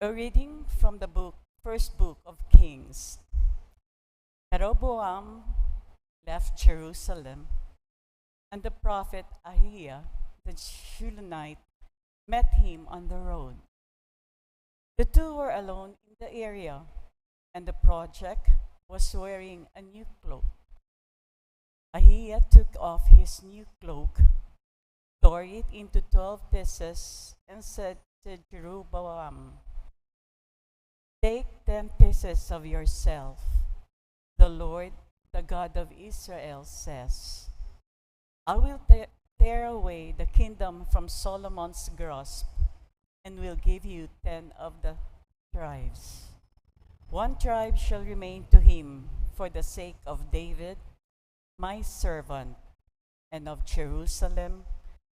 A reading from the first book of Kings. Jeroboam left Jerusalem, and the prophet Ahiah the Shilonite met him on the road. The two were alone in the area, and the project was wearing a new cloak. Ahiah took off his new cloak, tore it into 12 pieces, and said to Jeroboam, "Take 10 pieces of yourself. The Lord, the God of Israel, says, I will tear away the kingdom from Solomon's grasp and will give you 10 of the tribes. One tribe shall remain to him for the sake of David, my servant, and of Jerusalem,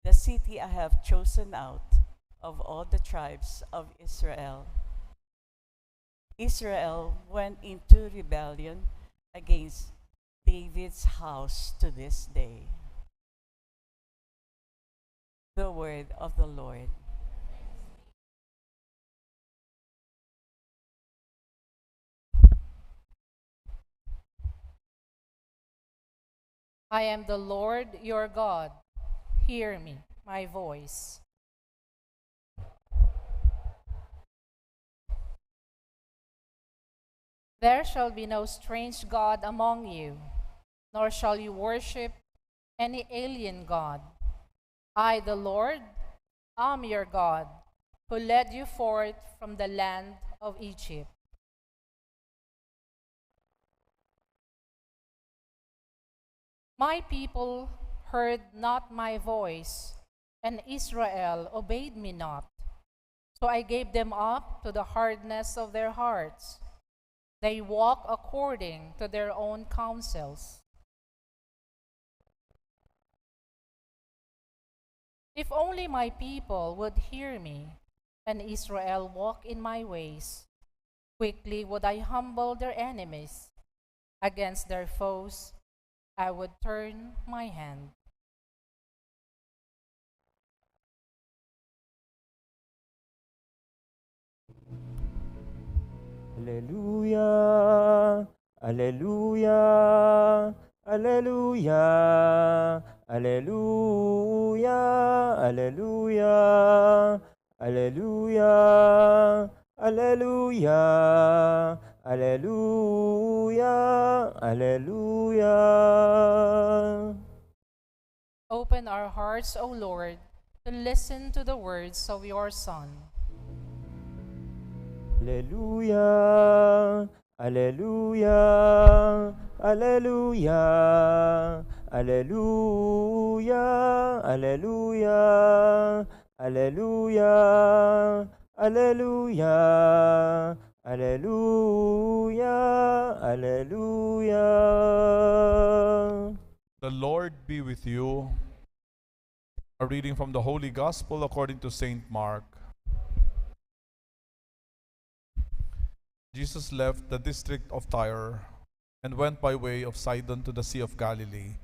the city I have chosen out of all the tribes of Israel." Israel went into rebellion against David's house to this day. The word of the Lord. I am the Lord your God. Hear me, my voice. There shall be no strange God among you, nor shall you worship any alien God. I, the Lord, am your God, who led you forth from the land of Egypt. My people heard not my voice, and Israel obeyed me not. So I gave them up to the hardness of their hearts. They walk according to their own counsels. If only my people would hear me, and Israel walk in my ways, quickly would I humble their enemies. Against their foes I would turn my hand. Alleluia, alleluia, alleluia, alleluia, alleluia, alleluia, alleluia, alleluia, alleluia. Open our hearts, O Lord, to listen to the words of your Son. Alleluia, alleluia, alleluia, alleluia, alleluia, alleluia, alleluia, alleluia, alleluia. The Lord be with you. A reading from the Holy Gospel according to Saint Mark. Jesus left the district of Tyre and went by way of Sidon to the Sea of Galilee,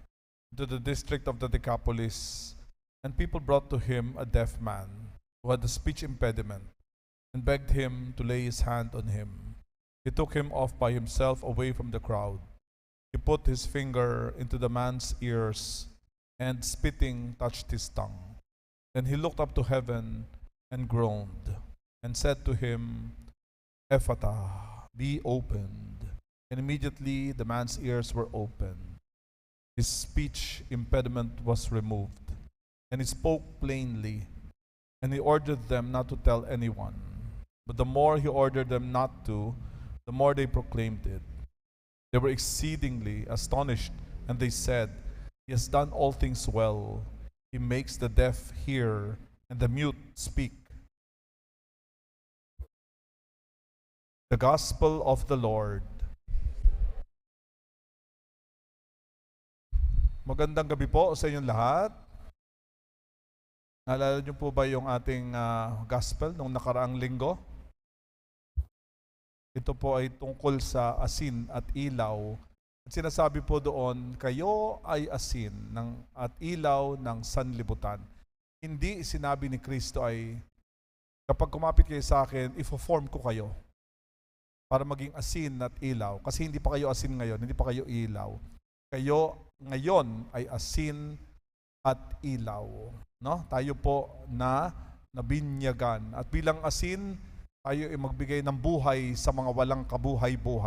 to the district of the Decapolis, and people brought to him a deaf man who had a speech impediment and begged him to lay his hand on him. He took him off by himself away from the crowd. He put his finger into the man's ears and, spitting, touched his tongue. Then he looked up to heaven and groaned and said to him, "Ephata, be opened." And immediately the man's ears were opened. His speech impediment was removed, and he spoke plainly. And he ordered them not to tell anyone. But the more he ordered them not to, the more they proclaimed it. They were exceedingly astonished, and they said, "He has done all things well. He makes the deaf hear and the mute speak." The Gospel of the Lord. Magandang gabi po sa inyong lahat. Naalala niyo po ba yung ating Gospel nung nakaraang linggo? Ito po ay tungkol sa asin at ilaw. At sinasabi po doon, kayo ay asin at ilaw ng sanlibutan. Hindi sinabi ni Kristo ay Kapag kumapit kayo sa akin, ifo-form ko kayo para maging asin at ilaw. Kasi hindi pa kayo asin ngayon, hindi pa kayo ilaw. Kayo ngayon ay asin at ilaw. No? Tayo po na nabinyagan. At bilang asin, tayo ay magbigay ng buhay sa mga walang kabuhay-buhay.